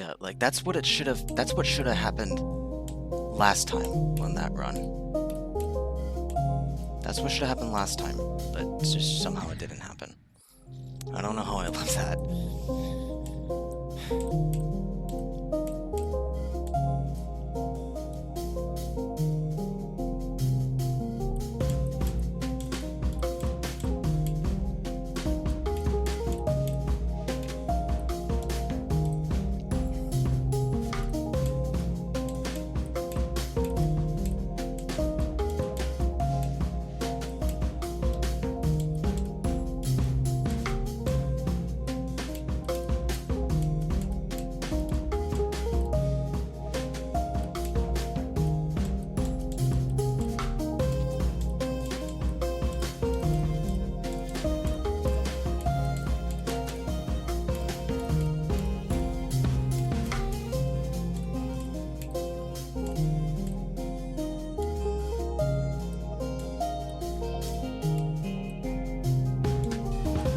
Yeah, like that's what should have happened last time on that run. That's what should have happened last time, but it's just somehow it didn't happen. I don't know how I love that.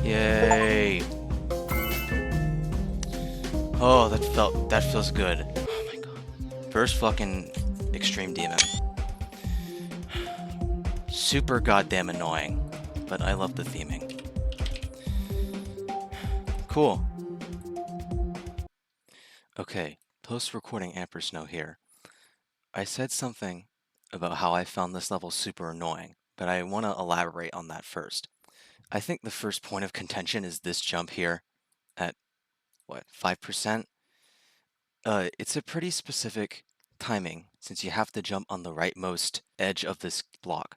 Yay! Oh, that feels good. Oh my god. First fucking extreme demon. Super goddamn annoying, but I love the theming. Cool. Okay, post-recording Ampersnow here. I said something about how I found this level super annoying, but I want to elaborate on that first. I think the first point of contention is this jump here at, what, 5%? It's a pretty specific timing since you have to jump on the rightmost edge of this block,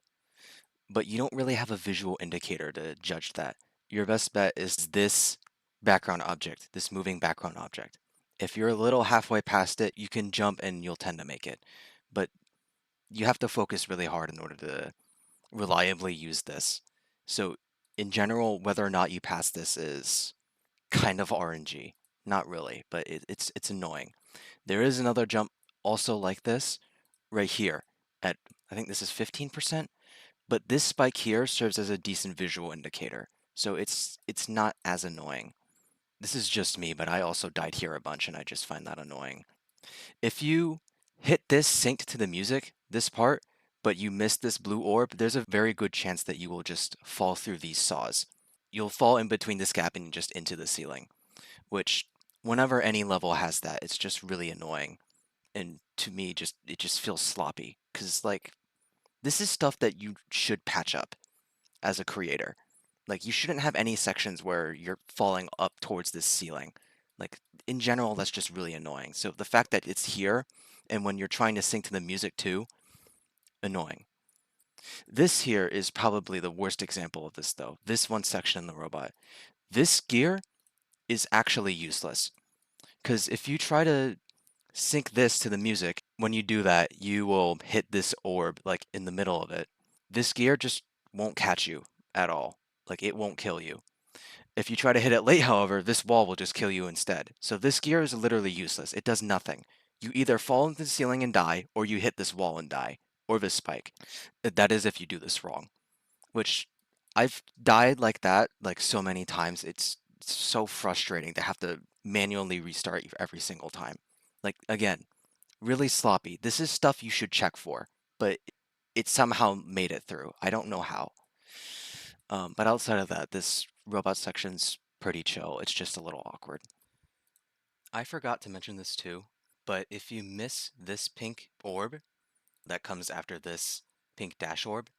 but you don't really have a visual indicator to judge that. Your best bet is this background object, this moving background object. If you're a little halfway past it, you can jump and you'll tend to make it, but you have to focus really hard in order to reliably use this. So in general, whether or not you pass this is kind of RNG. Not really, but it's annoying. There is another jump also like this right here at, I think this is 15%, but this spike here serves as a decent visual indicator. So it's not as annoying. This is just me, but I also died here a bunch and I just find that annoying. If you hit this synced to the music, this part, but you miss this blue orb, there's a very good chance that you will just fall through these saws. You'll fall in between this gap and just into the ceiling, which whenever any level has that, it's just really annoying. And to me, it just feels sloppy because like this is stuff that you should patch up as a creator. Like you shouldn't have any sections where you're falling up towards this ceiling. Like in general, that's just really annoying. So the fact that it's here and when you're trying to sync to the music too, annoying. This here is probably the worst example of this though. This one section in the robot. This gear is actually useless because if you try to sync this to the music, when you do that, you will hit this orb like in the middle of it. This gear just won't catch you at all. Like it won't kill you. If you try to hit it late, however, this wall will just kill you instead. So this gear is literally useless. It does nothing. You either fall into the ceiling and die, or you hit this wall and die, or this spike. That is if you do this wrong, which I've died like that like so many times. It's so frustrating to have to manually restart every single time. Like again, really sloppy. This is stuff you should check for, but it somehow made it through. I don't know how. But outside of that, this robot section's pretty chill. It's just a little awkward. I forgot to mention this too, but if you miss this pink orb that comes after this pink dash orb,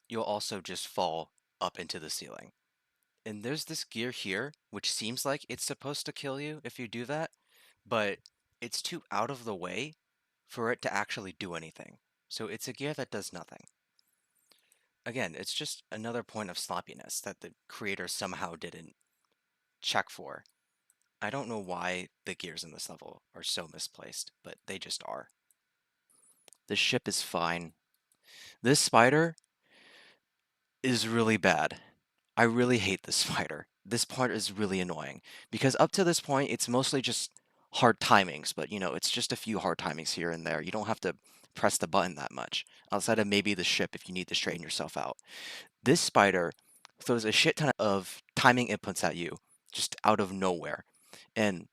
you'll also just fall up into the ceiling. And there's this gear here, which seems like it's supposed to kill you if you do that, but it's too out of the way for it to actually do anything. So it's a gear that does nothing. Again, it's just another point of sloppiness that the creator somehow didn't check for. I don't know why the gears in this level are so misplaced, but they just are. This ship is fine. This spider is really bad. I really hate this spider. This part is really annoying because up to this point, it's mostly just hard timings, but you know, it's just a few hard timings here and there. You don't have to press the button that much, outside of maybe the ship if you need to straighten yourself out. This spider throws a shit ton of timing inputs at you just out of nowhere. And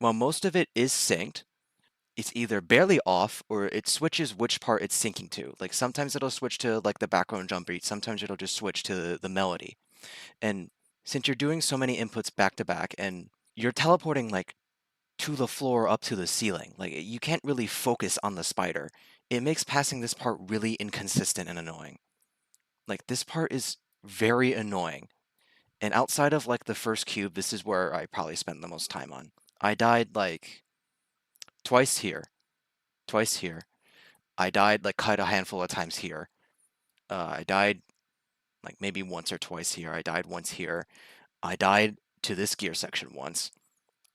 while most of it is synced, it's either barely off or it switches which part it's syncing to. Like sometimes it'll switch to like the background drum beat, sometimes it'll just switch to the melody. And since you're doing so many inputs back to back and you're teleporting like to the floor up to the ceiling, like you can't really focus on the spider. It makes passing this part really inconsistent and annoying. Like this part is very annoying. And outside of like the first cube, this is where I probably spent the most time on. I died like twice here, twice here. I died like quite a handful of times here. I died like maybe once or twice here. I died once here. I died to this gear section once.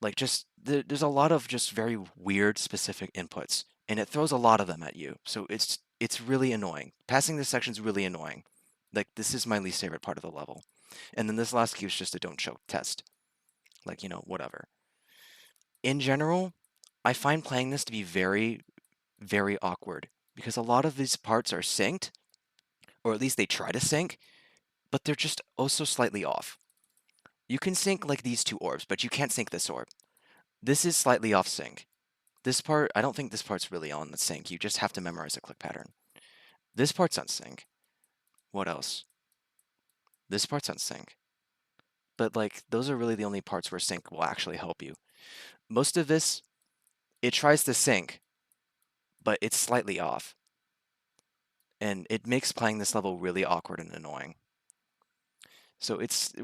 Like just there's a lot of just very weird specific inputs, and it throws a lot of them at you. So it's really annoying. Passing this section is really annoying. Like this is my least favorite part of the level. And then this last cube is just a don't choke test. Like, whatever. In general, I find playing this to be very, very awkward because a lot of these parts are synced, or at least they try to sync, but they're just also slightly off. You can sync like these two orbs, but you can't sync this orb. This is slightly off sync. This part, I don't think this part's really on the sync. You just have to memorize a click pattern. This part's on sync. What else? This part's on sync. But like, those are really the only parts where sync will actually help you. Most of this, it tries to sync, but it's slightly off. And it makes playing this level really awkward and annoying. So it's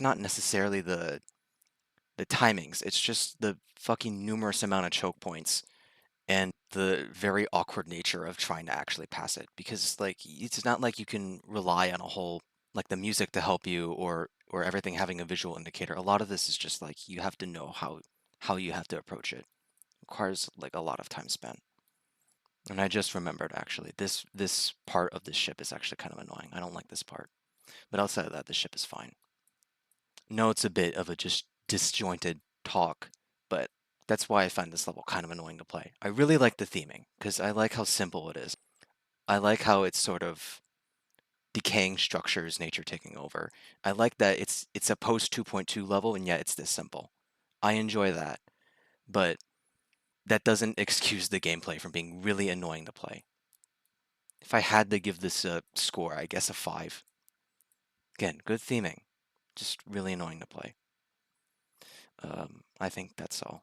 not necessarily the timings, it's just the fucking numerous amount of choke points and the very awkward nature of trying to actually pass it because like it's not like you can rely on a whole like the music to help you or everything having a visual indicator. A lot of this is just like you have to know how you have to approach it. It requires like a lot of time spent. And I just remembered actually this part of this ship is actually kind of annoying. I don't like this part. But outside of that, the ship is fine. No, it's a bit of a just disjointed talk, but that's why I find this level kind of annoying to play. I really like the theming, because I like how simple it is. I like how it's sort of decaying structures, nature taking over. I like that it's a post 2.2 level, and yet it's this simple. I enjoy that, but that doesn't excuse the gameplay from being really annoying to play. If I had to give this a score, I guess a 5. Again, good theming, just really annoying to play. I think that's all.